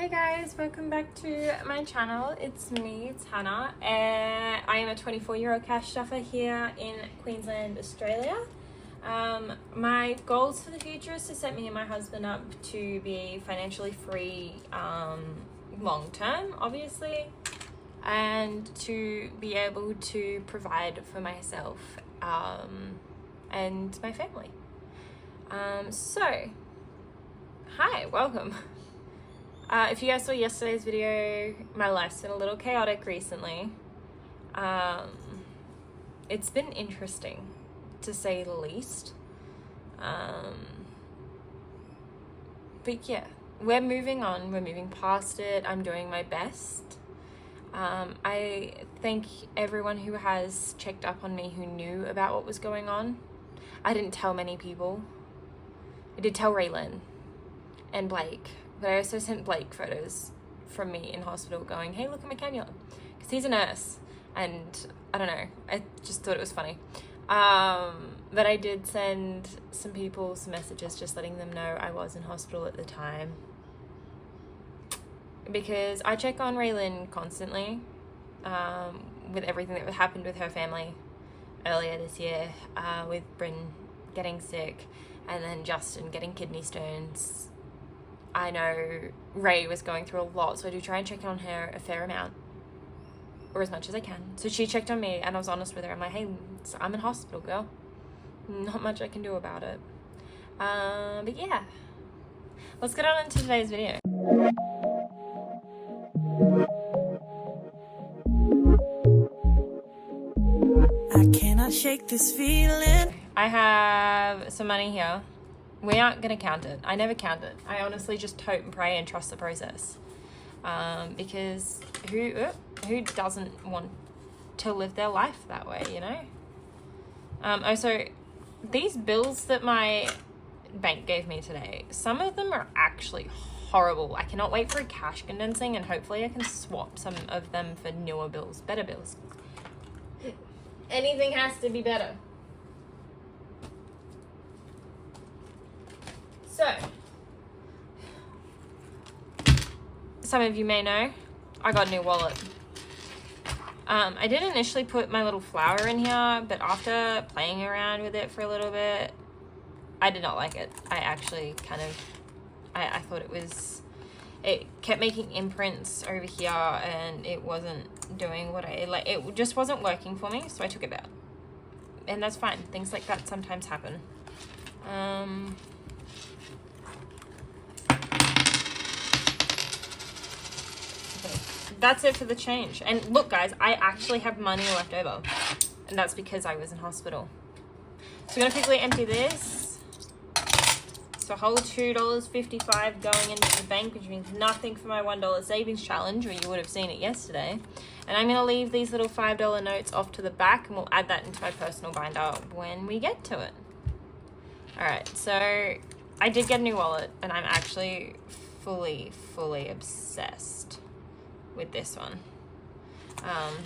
Hey guys, welcome back to my channel. It's me, it's Hannah. I am a 24-year-old cash stuffer here in Queensland, Australia. My goals for the future is to set me and my husband up to be financially free long term, obviously, and to be able to provide for myself and my family. Hi, welcome. If you guys saw yesterday's video, my life's been a little chaotic recently. It's been interesting, to say the least. But yeah, we're moving on, we're moving past it. I'm doing my best. I thank everyone who has checked up on me, who knew about what was going on. I didn't tell many people. I did tell Raelynn and Blake. But I also sent Blake photos from me in hospital going, hey, look at my cannula. Because he's a nurse. And I don't know. I just thought it was funny. But I did send some people some messages just letting them know I was in hospital at the time. Because I check on Raelynn constantly with everything that happened with her family earlier this year. With Bryn getting sick and then Justin getting kidney stones. I know Ray was going through a lot, so I do try and check on her a fair amount, or as much as I can. So she checked on me, and I was honest with her. I'm like, hey, I'm in hospital, girl. Not much I can do about it. But yeah, let's get on into today's video. I cannot shake this feeling. I have some money here. We aren't going to count it. I never count it. I honestly just hope and pray and trust the process. Because who doesn't want to live their life that way, you know? Also, these bills that my bank gave me today, some of them are actually horrible. I cannot wait for a cash condensing, and hopefully I can swap some of them for newer bills, better bills. Anything has to be better. So, some of you may know, I got a new wallet. I did initially put my little flower in here, but after playing around with it for a little bit, I did not like it. I actually I thought it kept making imprints over here, and it wasn't doing what it just wasn't working for me, so I took it out. And that's fine. Things like that sometimes happen. That's it for the change. And look, guys, I actually have money left over, and that's because I was in hospital. So I'm gonna quickly empty this. So a whole $2.55 going into the bank, which means nothing for my $1 savings challenge, or you would have seen it yesterday. And I'm gonna leave these little $5 notes off to the back, and we'll add that into my personal binder when we get to it. All right, so I did get a new wallet, and I'm actually fully obsessed with this one.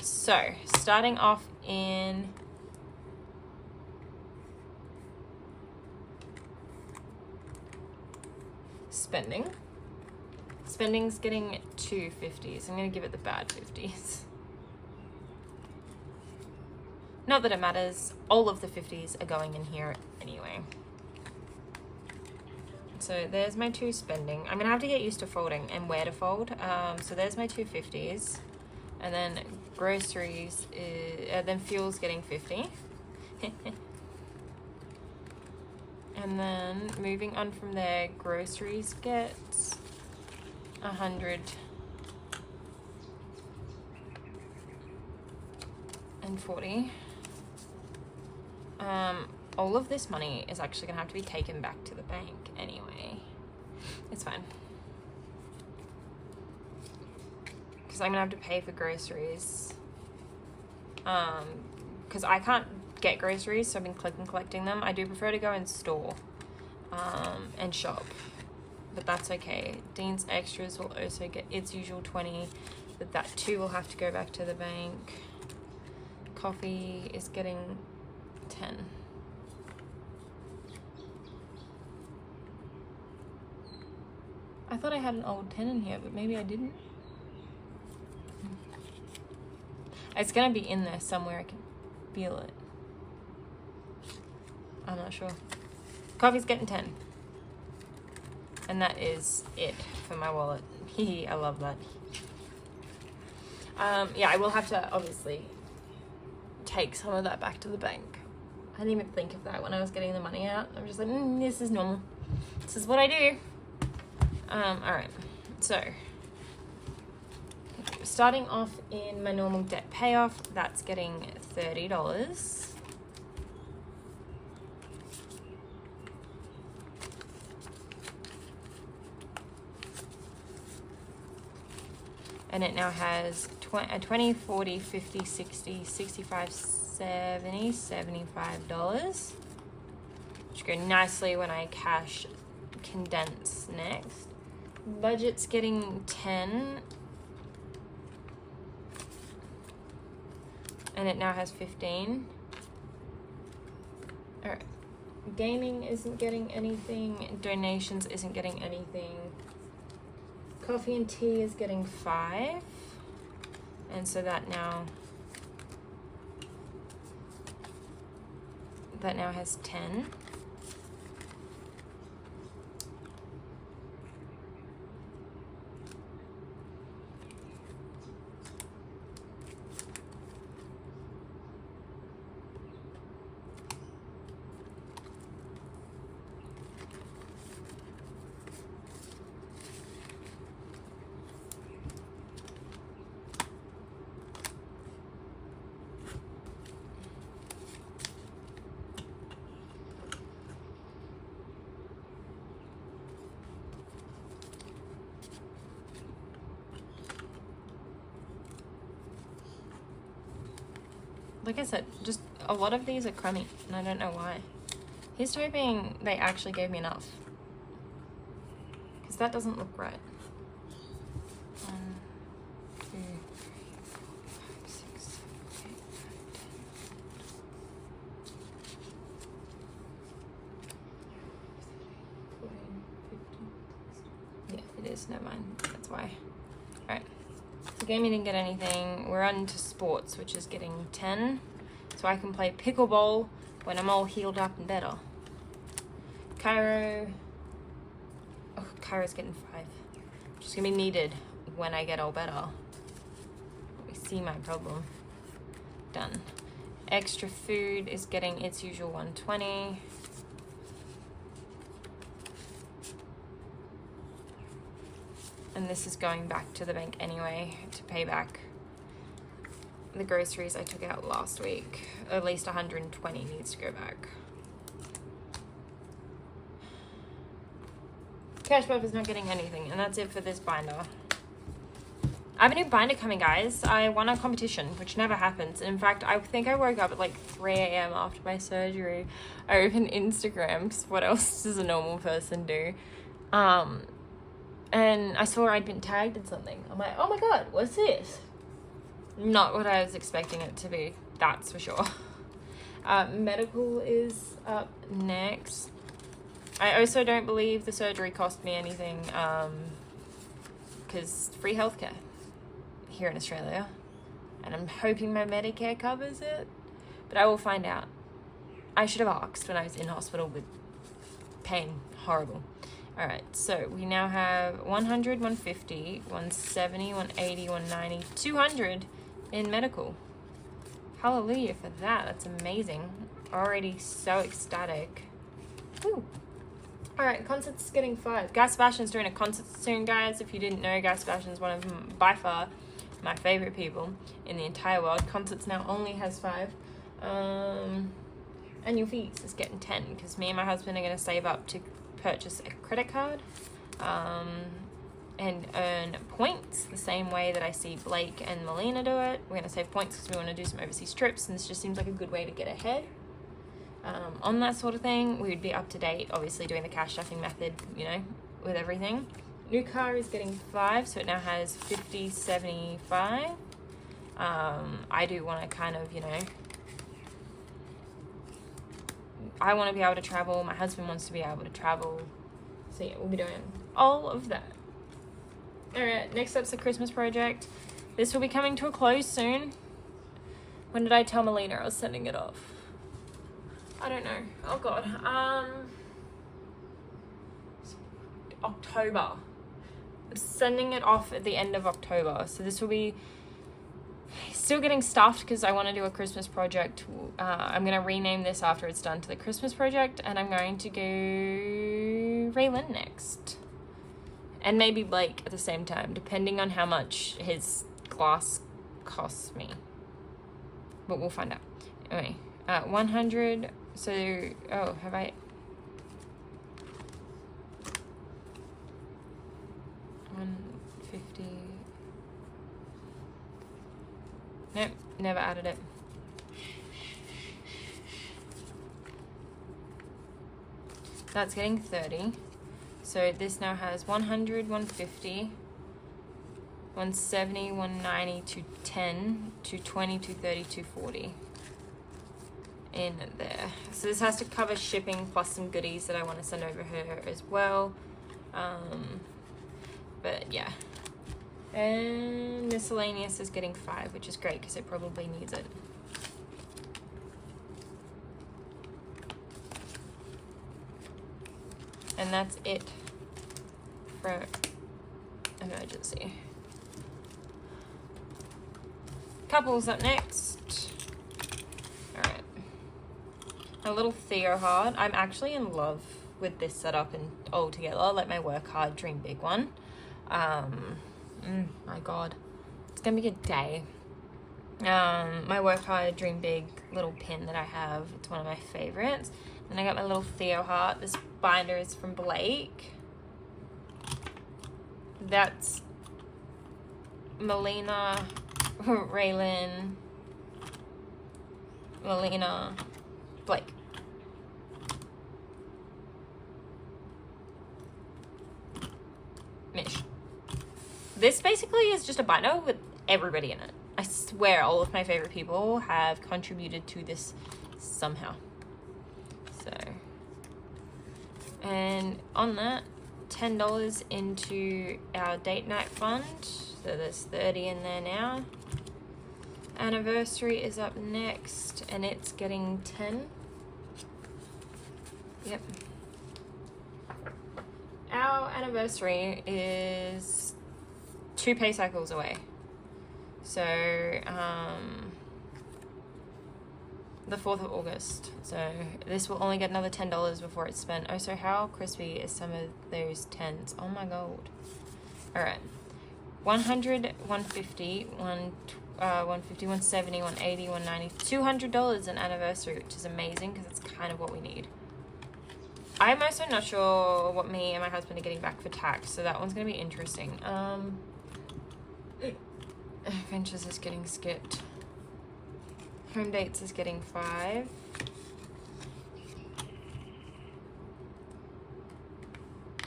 So starting off in spending's getting 250s. I'm gonna give it the bad 50s. Not that it matters, all of the 50s are going in here anyway. So there's my two spending. I'm gonna have to get used to folding and where to fold. So there's my 250s, and then groceries then fuel's getting 50. And then moving on from there, groceries gets 140. All of this money is actually gonna have to be taken back to the bank anyway. It's fine. Because I'm gonna have to pay for groceries. Because I can't get groceries, so I've been collecting them. I do prefer to go in store and shop, but that's okay. Dean's Extras will also get its usual 20, but that too will have to go back to the bank. Coffee is getting 10. I thought I had an old 10 in here, but maybe I didn't. It's gonna be in there somewhere. I can feel it. I'm not sure. Coffee's getting 10. And that is it for my wallet. Hee, I love that. Yeah, I will have to obviously take some of that back to the bank. I didn't even think of that when I was getting the money out. I'm just like, this is normal. This is what I do. Alright, so starting off in my normal debt payoff, that's getting $30. And it now has 20, 40, 50, 60, 65, 70, $75. Which go nicely when I cash condense next. Budget's getting 10. And it now has 15. Alright. Gaming isn't getting anything. Donations isn't getting anything. Coffee and tea is getting 5. And so that now has 10. Like I said, just a lot of these are crummy, and I don't know why. Here's hoping they actually gave me enough, because that doesn't look right. 1, 2, 3, 4, 5, 6, 7, 8, 9, 10, 14, 15. Yeah, it is. Never mind. That's why. All right. So gaming didn't get anything. We're on to sports, which is getting 10. So I can play pickleball when I'm all healed up and better. Cairo. Oh, Cairo's getting 5. Which is going to be needed when I get all better. We see my problem. Done. Extra food is getting its usual 120. And this is going back to the bank anyway to pay back the groceries I took out last week. At least 120 needs to go back. Cash Buff is not getting anything, and that's it for this binder. I have a new binder coming, guys. I won a competition, which never happens. In fact, I think I woke up at like 3 a.m. after my surgery. I opened Instagram, because what else does a normal person do? And I saw I'd been tagged in something. I'm like, oh my god, what's this? Not what I was expecting it to be, that's for sure. Medical is up next. I also don't believe the surgery cost me anything, because free healthcare here in Australia. And I'm hoping my Medicare covers it, but I will find out. I should have asked when I was in hospital with pain, horrible. All right, so we now have 100, 150, 170, 180, 190, 200 in medical. Hallelujah for that. That's amazing. Already so ecstatic. Woo. All right, concerts getting 5. Guy Sebastian's doing a concert soon, guys. If you didn't know, Guy Sebastian's one of, by far, my favorite people in the entire world. Concerts now only has 5. Annual fees is getting 10 because me and my husband are going to save up to purchase a credit card and earn points the same way that I see Blake and Melina do it. We're going to save points because we want to do some overseas trips, and this just seems like a good way to get ahead on that sort of thing. We would be up to date, obviously doing the cash stuffing method, you know, with everything. New car is getting 5, so it now has 50, 75. I do want to kind of, you know, I want to be able to travel. My husband wants to be able to travel. So yeah, we'll be doing all of that. Alright, next up's the Christmas project. This will be coming to a close soon. When did I tell Melina I was sending it off? I don't know. Oh god. October. I'm sending it off at the end of October. So this will be still getting stuffed because I want to do a Christmas project. I'm going to rename this after it's done to the Christmas project, and I'm going to go Raelynn next. And maybe Blake at the same time, depending on how much his glass costs me. But we'll find out. Anyway, 100. So, oh, have I... 150. Nope, never added it. That's getting 30. So this now has 100, 150, 170, 190, 210, 220, 230, 240 in there. So this has to cover shipping plus some goodies that I want to send over her as well. But yeah. And miscellaneous is getting 5, which is great because it probably needs it. And that's it for emergency. Couples up next. Alright. A little Theo heart. I'm actually in love with this setup and all together. Like my work hard, dream big one. My god. It's gonna be a day. My work hard, dream big little pin that I have. It's one of my favorites. Then I got my little Theo heart. This binder is from Blake. That's Melina, Raelynn, Melina, Blake. Mish. This basically is just a binder with everybody in it. I swear all of my favorite people have contributed to this somehow. So, and on that, $10 into our date night fund. So there's 30 in there now. Anniversary is up next and it's getting 10. Yep. Our anniversary is 2 pay cycles away. So, the 4th of August. So this will only get another $10 before it's spent. Oh, so how crispy is some of those 10s? Oh my god. Alright. 100, 150, 150, 170, 180, 190, $200 an anniversary, which is amazing because it's kind of what we need. I'm also not sure what me and my husband are getting back for tax, so that one's going to be interesting. Ventures is getting skipped. Home dates is getting 5.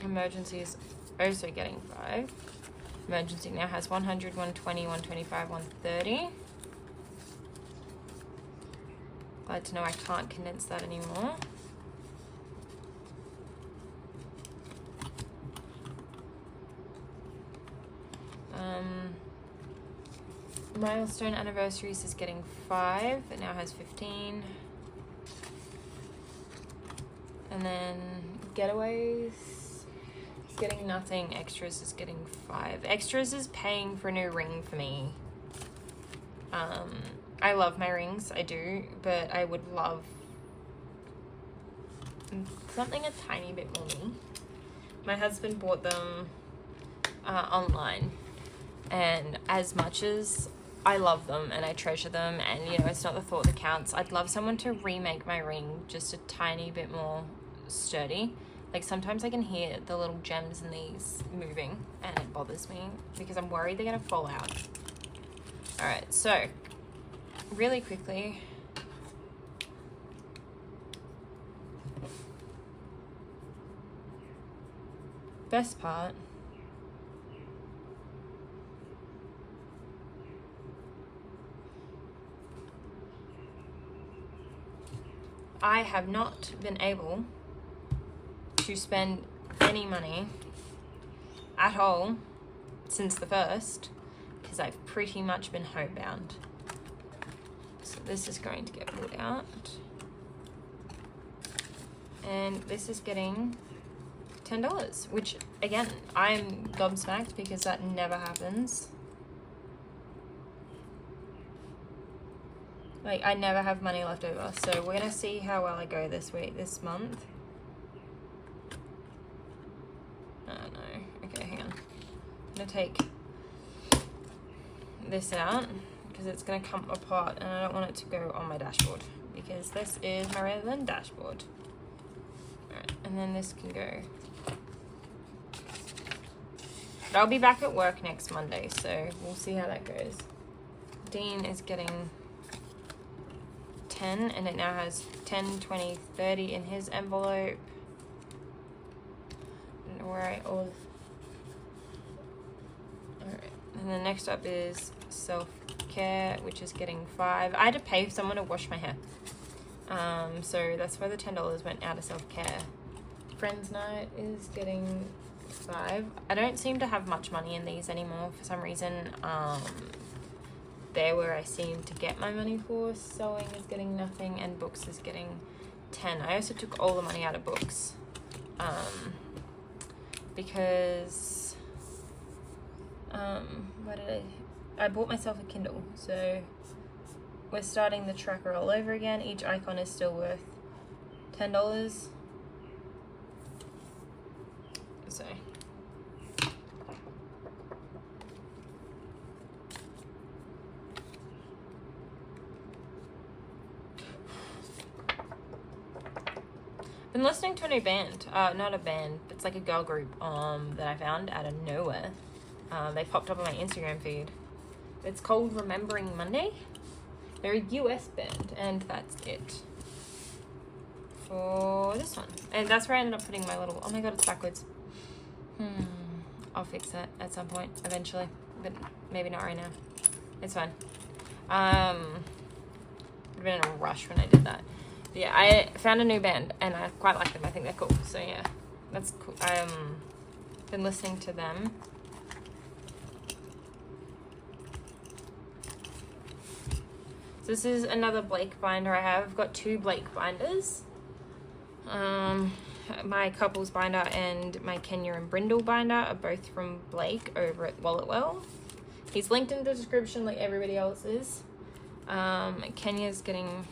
Emergency is also getting 5. Emergency now has 100, 120, 125, 130. Glad to know I can't condense that anymore. Milestone anniversaries is getting 5. It now has 15. And then getaways is getting nothing. Extras is getting 5. Extras is paying for a new ring for me. I love my rings, I do, but I would love something a tiny bit more me. My husband bought them online, and as much as I love them and I treasure them, and you know, it's not the thought that counts, I'd love someone to remake my ring just a tiny bit more sturdy. Like sometimes I can hear the little gems in these moving and it bothers me because I'm worried they're gonna fall out. Alright, so really quickly, best part, I have not been able to spend any money at all since the 1st, because I've pretty much been homebound. So this is going to get pulled out. And this is getting $10, which again, I'm gobsmacked because that never happens. Like, I never have money left over. So we're gonna see how well I go this month. Oh no, okay, hang on. I'm gonna take this out because it's gonna come apart and I don't want it to go on my dashboard because this is my Raelynn dashboard. Alright, and then this can go. But I'll be back at work next Monday, so we'll see how that goes. Dean is getting 10 and it now has 10, 20, 30 in his envelope. Alright, and then next up is self-care, which is getting 5. I had to pay someone to wash my hair. So that's where the $10 went out of self-care. Friends night is getting 5. I don't seem to have much money in these anymore for some reason. There where I seem to get my money for. Sewing is getting nothing and books is getting 10. I also took all the money out of books. Because I bought myself a Kindle, so we're starting the tracker all over again. Each icon is still worth $10. So been listening to a new band, not a band, it's like a girl group that I found out of nowhere. They popped up on my Instagram feed. It's called Remembering Monday. They're a US band, and that's it for this one. And that's where I ended up putting my little, oh my god, it's backwards. I'll fix that at some point eventually, but maybe not right now. It's fine. I've been in a rush when I did that. Yeah, I found a new band and I quite like them. I think they're cool. So yeah, that's cool. Been listening to them. So this is another Blake binder I have. I've got 2 Blake binders. My couples binder and my Kenya and Brindle binder are both from Blake over at Walletwell. He's linked in the description like everybody else is. Kenya's getting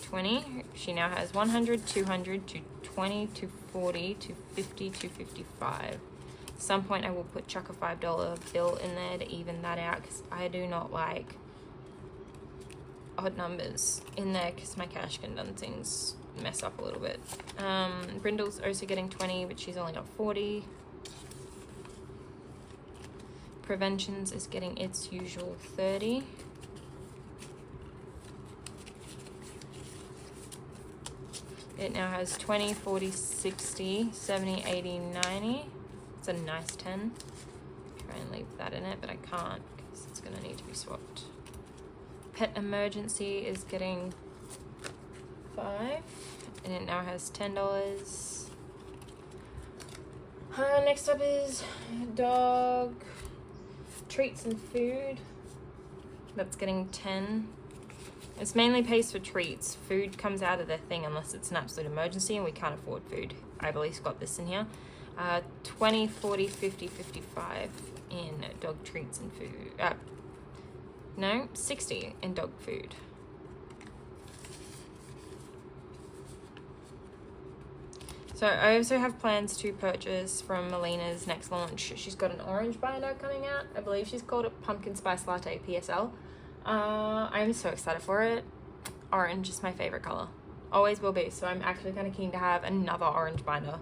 20. She now has 100, 200, 220, 240, 250, 255. At some point I will chuck a $5 bill in there to even that out because I do not like odd numbers in there because my cash condensings mess up a little bit. Brindle's also getting 20, but she's only got 40. Preventions is getting its usual 30. It now has 20, 40, 60, 70, 80, 90. It's a nice 10. Try and leave that in it, but I can't because it's going to need to be swapped. Pet Emergency is getting 5, and it now has $10. Next up is Dog Treats and Food. That's getting 10. It's mainly pays for treats. Food comes out of their thing unless it's an absolute emergency and we can't afford food. I've at least got this in here. 20, 40, 50, 55 in dog treats and food. No, 60 in dog food. So I also have plans to purchase from Melina's next launch. She's got an orange binder coming out. I believe she's called it Pumpkin Spice Latte PSL. I'm so excited for it. Orange is my favorite color. Always will be. So I'm actually kind of keen to have another orange binder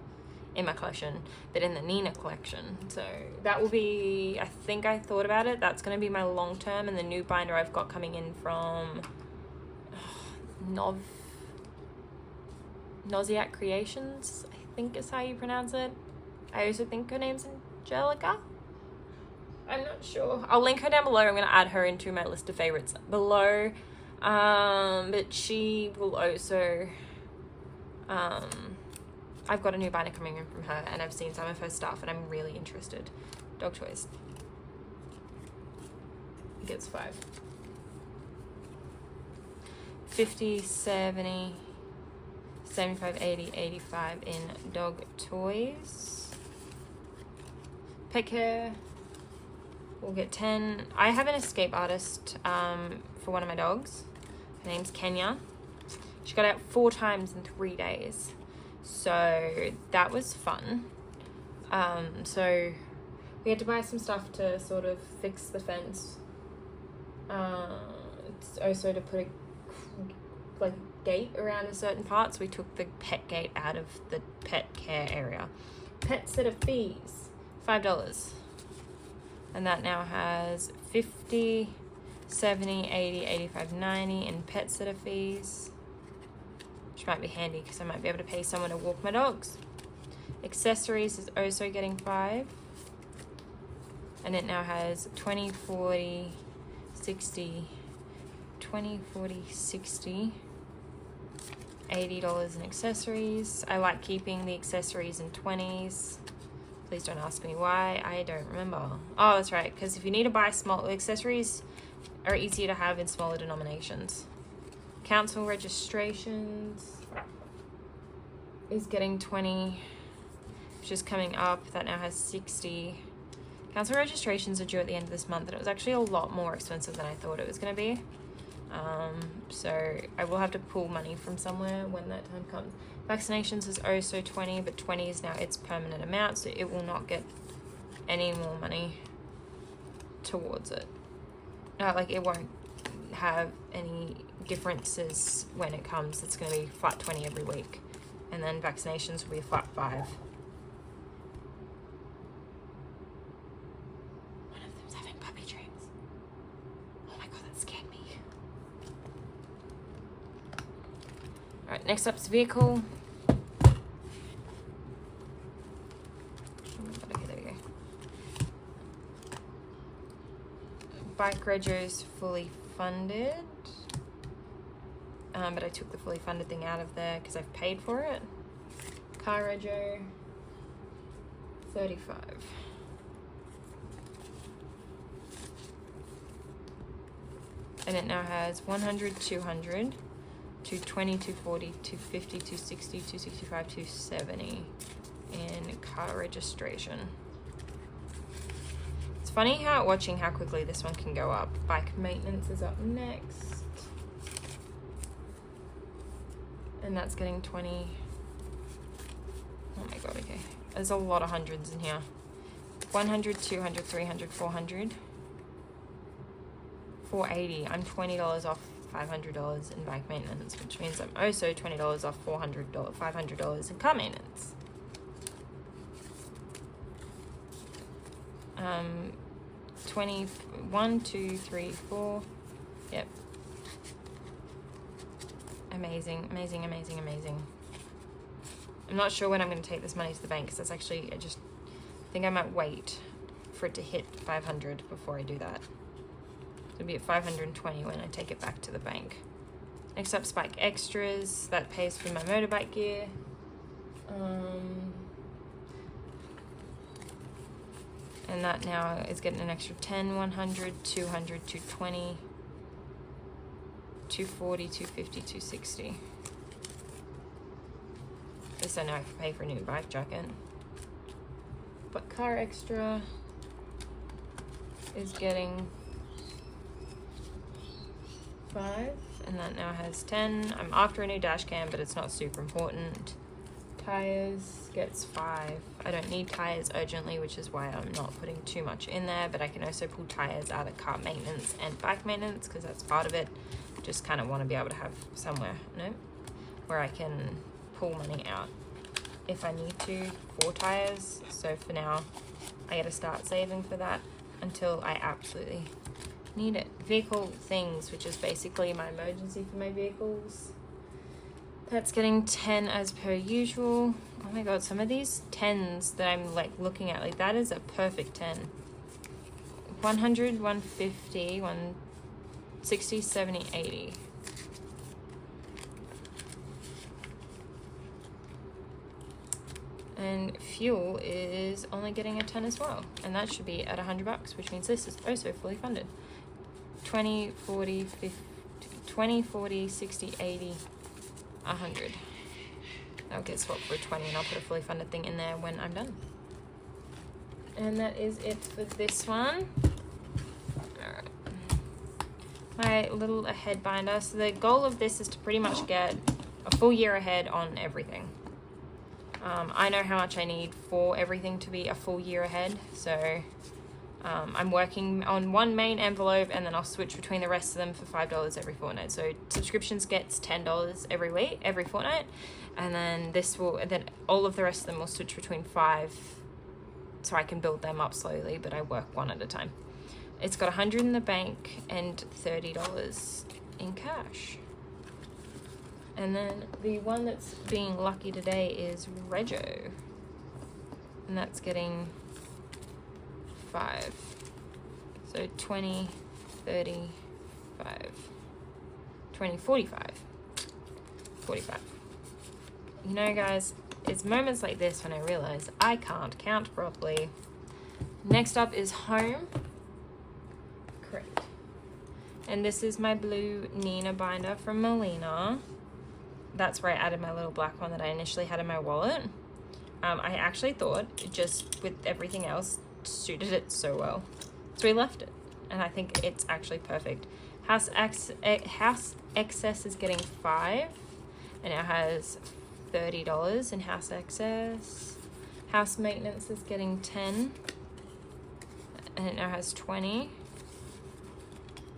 in my collection, but in the Nina collection. So that will be, I think I thought about it. That's going to be my long term, and the new binder I've got coming in from Nauseac Creations, I think is how you pronounce it. I also think her name's Angelica. I'm not sure. I'll link her down below. I'm going to add her into my list of favorites below. But she will also... I've got a new binder coming in from her, and I've seen some of her stuff, and I'm really interested. Dog toys. gets 5. 50, 70, 75, 80, 85 in dog toys. Pet care will get 10. I have an escape artist for one of my dogs. Her name's Kenya. She got out 4 times in 3 days. So that was fun. So we had to buy some stuff to sort of fix the fence. It's also to put a gate around a certain part, so we took the pet gate out of the pet care area. Pet sitter fees, $5. And that now has 50, 70, 80, 85, 90 in pet sitter fees. Which might be handy because I might be able to pay someone to walk my dogs. Accessories is also getting 5. And it now has 20, 40, 60, 20, 40, 60, $80 in accessories. I like keeping the accessories in 20s. Please don't ask me why. I don't remember. Oh, that's right. Because if you need to buy small accessories, are easier to have in smaller denominations. Council registrations is getting 20, which is coming up. That now has 60. Council registrations are due at the end of this month, and it was actually a lot more expensive than I thought it was going to be. So I will have to pull money from somewhere when that time comes. Vaccinations is also 20, but 20 is now its permanent amount, so it will not get any more money towards it. It won't have any differences when it comes. It's going to be flat 20 every week, and then vaccinations will be a flat 5. One of them's having puppy dreams. Oh my god, that scared me. Alright, next up is vehicle. Okay, there we go. Bike regos fully funded. But I took the fully funded thing out of there because I've paid for it. Car rego, 35. And it now has 100, 200, 220, 240, 250, 260, 265, 270 in car registration. It's funny watching how quickly this one can go up. Bike maintenance is up next. And that's getting 20. Oh my god, okay. There's a lot of hundreds in here. 100, 200, 300, 400. 480. I'm $20 off $500 in bike maintenance, which means I'm also $20 off $500 in car maintenance. 21, 2, 3, 4. Yep. Amazing, amazing, amazing, amazing. I'm not sure when I'm going to take this money to the bank because that's actually, I just think I might wait for it to hit 500 before I do that. It'll be at 520 when I take it back to the bank. Next up, Spike Extras. That pays for my motorbike gear. And that now is getting an extra 10, 100, 200, 220, 240, 250, 260. At least I know I have to pay for a new bike jacket. But car extra is getting 5, and that now has 10. I'm after a new dash cam, but it's not super important. Tires gets 5. I don't need tires urgently, which is why I'm not putting too much in there, but I can also pull tires out of car maintenance and bike maintenance because that's part of it. Just kind of want to be able to have somewhere, where I can pull money out if I need to for tires. So for now, I gotta start saving for that until I absolutely need it. Vehicle things, which is basically my emergency for my vehicles. That's getting 10 as per usual. Oh my god, some of these 10s that I'm looking at, that is a perfect 10. 100, 150, 160, 70, 80. And fuel is only getting a 10 as well. And that should be at $100, which means this is also fully funded. 20, 40, 50, 20, 40, 60, 80, 100. I'll get swapped for a 20 and I'll put a fully funded thing in there when I'm done. And that is it for this one. Alright. My little ahead binder. So the goal of this is to pretty much get a full year ahead on everything. I know how much I need for everything to be a full year ahead. So I'm working on one main envelope and then I'll switch between the rest of them for $5 every fortnight. So subscriptions gets $10 every fortnight, and then all of the rest of them will switch between 5, so I can build them up slowly, but I work one at a time. It's got $100 in the bank and $30 in cash. And then the one that's being lucky today is Rego, and that's getting 5. So 20, 30, 5, 20, 45. 45. You know, guys, it's moments like this when I realize I can't count properly. Next up is home. Correct. And this is my blue Nina binder from Melina. That's where I added my little black one that I initially had in my wallet. I actually thought it just with everything else suited it so well, so we left it, and I think it's actually perfect. House excess is getting 5, and it has $30 in house excess. House maintenance is getting 10, and it now has 20.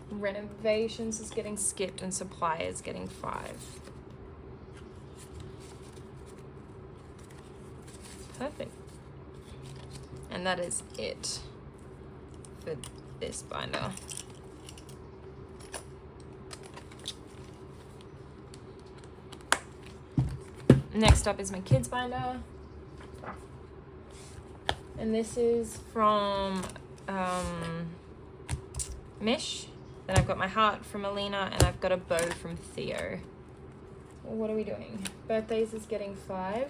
Renovations is getting skipped, and supply is getting 5. Perfect. And that is it for this binder. Next up is my kids binder. And this is from Mish. Then I've got my heart from Melina, and I've got a bow from Theo. What are we doing? Birthdays is getting 5.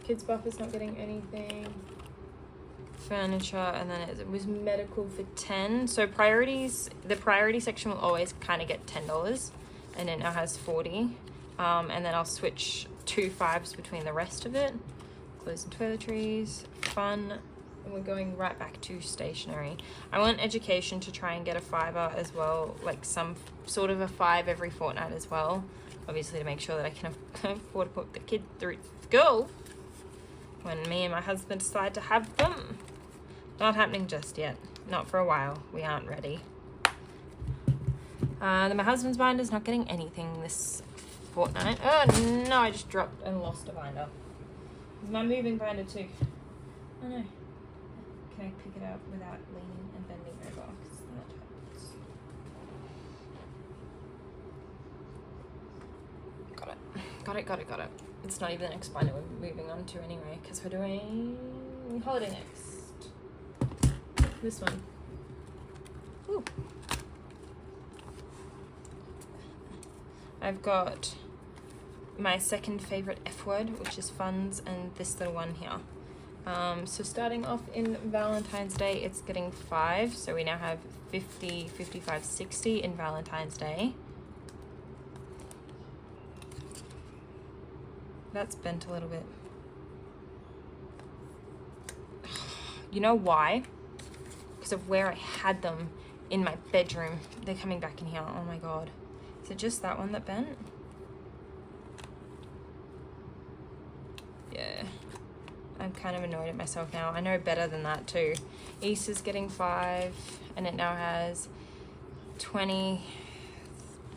Kids buff is not getting anything. Furniture, and then it was medical for 10. So priorities, the priority section will always kind of get $10, and it now has 40. And then I'll switch 2 5s between the rest of it. Clothes and toiletries, fun, and we're going right back to stationery. I want education to try and get a 5er as well, like some sort of a 5 every fortnight as well. Obviously to make sure that I can afford to put the kid through school when me and my husband decide to have them. Not happening just yet. Not for a while. We aren't ready. Then my husband's binder's not getting anything this fortnight. Oh no, I just dropped and lost a binder. It's my moving binder too. Oh no. Can I pick it up without leaning and bending over? 'Cause that hurts. Got it. It's not even the next binder we're moving on to anyway, because we're doing holiday next. This one. Ooh. I've got my second favorite F word, which is funds, and this little one here. So starting off in Valentine's Day, it's getting 5. So we now have 50, 55, 60 in Valentine's Day. That's bent a little bit. You know why? Because of where I had them in my bedroom. They're coming back in here. Oh my god. Is it just that one that bent? Yeah. I'm kind of annoyed at myself now. I know better than that too. East is getting 5, and it now has 20,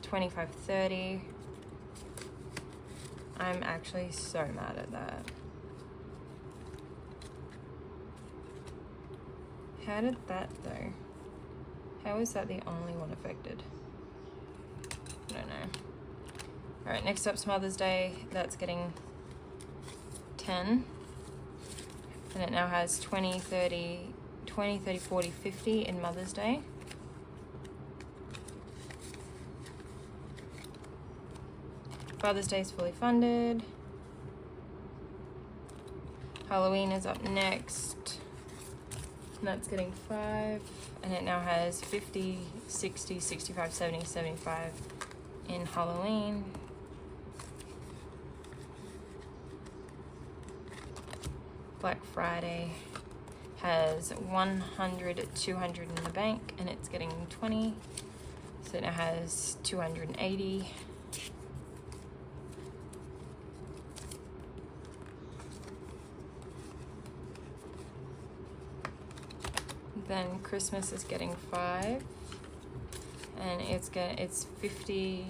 25, 30. I'm actually so mad at that. How did that though? How is that the only one affected? I don't know. Alright, next up's Mother's Day. That's getting 10. And it now has 20, 30, 20, 30, 40, 50 in Mother's Day. Father's Day is fully funded. Halloween is up next. And that's getting 5. And it now has 50, 60, 65, 70, 75 in Halloween. Black Friday has 100, 200 in the bank, and it's getting 20. So it now has 280. Then Christmas is getting 5, and it's 50,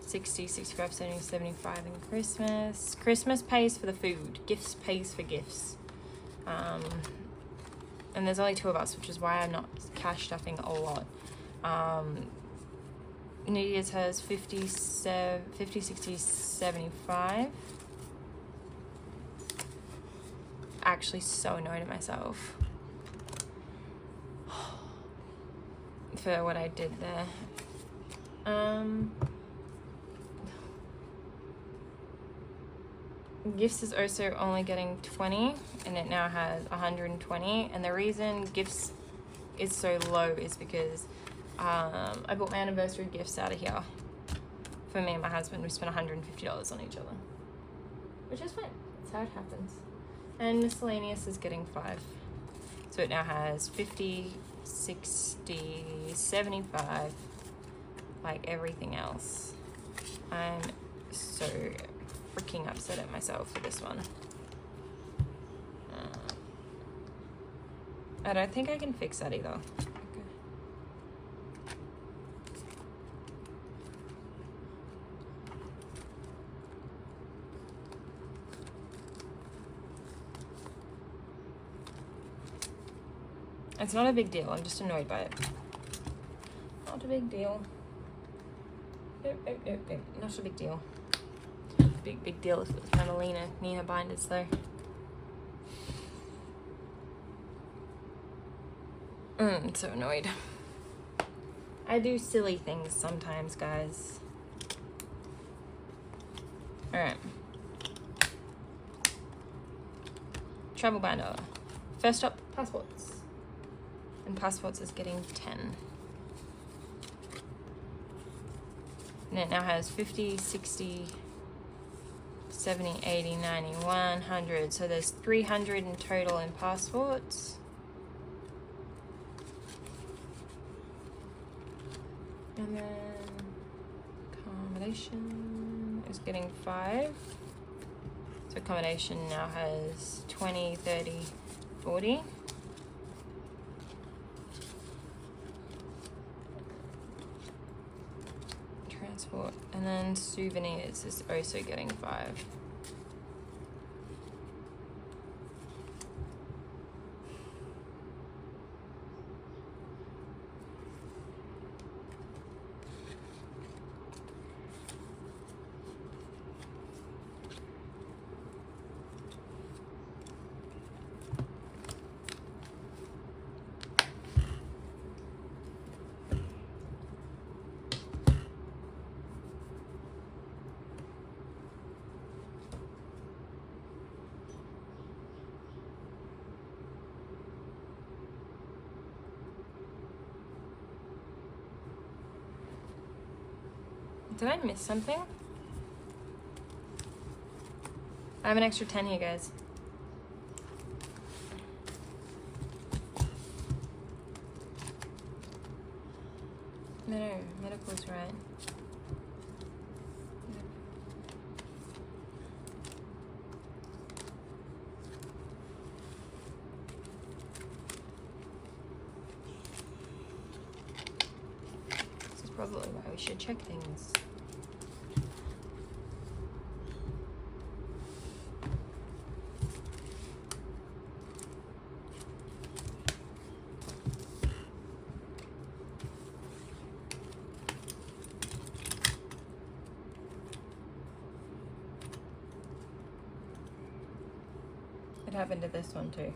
60, 65, 70, 75 in Christmas. Christmas pays for the food. Gifts pays for gifts. And there's only 2 of us, which is why I'm not cash stuffing a lot. New Year's has 50, 60, 75. Actually so annoyed at myself for what I did there. Gifts is also only getting 20, and it now has 120. And the reason gifts is so low is because I bought my anniversary gifts out of here for me and my husband. We spent $150 on each other, which is fine. That's how it happens. And miscellaneous is getting 5, so it now has 50, 60, 75, like everything else. I'm so freaking upset at myself for this one. I don't think I can fix that either. Okay. It's not a big deal. I'm just annoyed by it. Not a big deal. Not a big deal. Big deal if it was my Melina Nina binders though. I'm so annoyed. I do silly things sometimes, guys. Alright. Travel binder. First up, passports. And passports is getting 10. And it now has 50, 60, 70, 80, 90, 100. So there's 300 in total in passports. And then accommodation is getting 5. So accommodation now has 20, 30, 40. Transport. And then souvenirs is also getting 5. Did I miss something? I have an extra 10 here, guys. No, medical's right. This is probably why we should check things. It happened to this one too.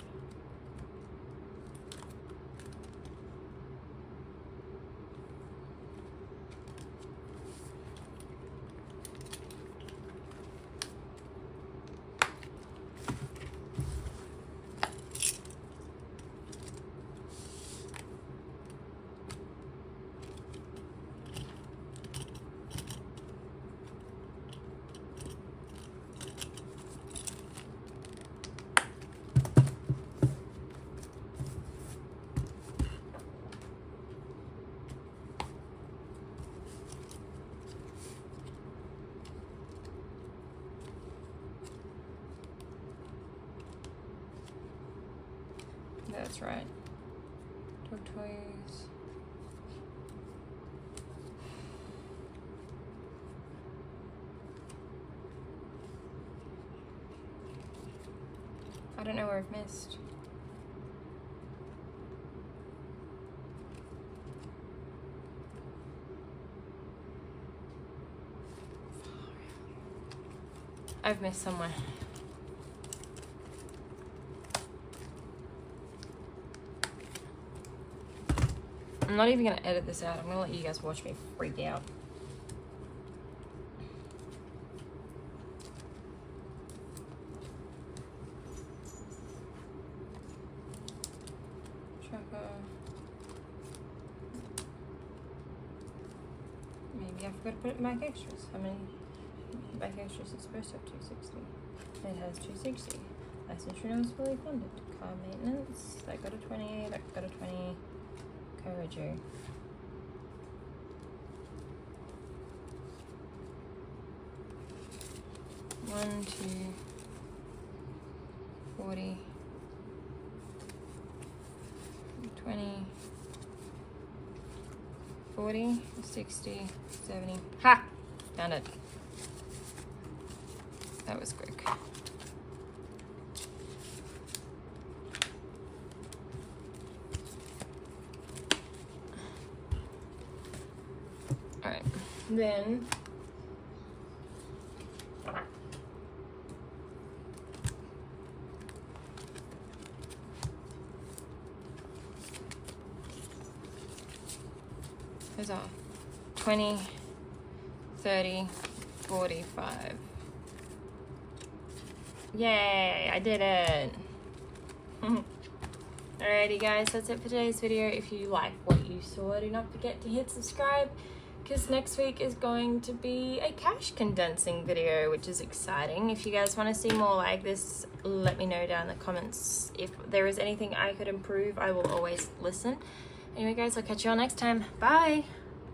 that's right. Dog toys. I don't know where I've missed. I've missed somewhere. I'm not even gonna edit this out. I'm gonna let you guys watch me freak out. Maybe I forgot to put it in back extras. How many back extras is supposed to have? 260. It has 260. License renewal is fully funded. Car maintenance, that got a 20, that got a 20. Coverage. 1, 2, 40, 20, 40, 60, 70. Ha! Found it. That was quick. Alright, then those are 20, 30, 45. Yay, I did it. Alrighty guys, that's it for today's video. If you like what you saw, do not forget to hit subscribe, because next week is going to be a cash condensing video, which is exciting. If you guys want to see more like this, let me know down in the comments. If there is anything I could improve, I will always listen. Anyway guys, I'll catch you all next time. Bye!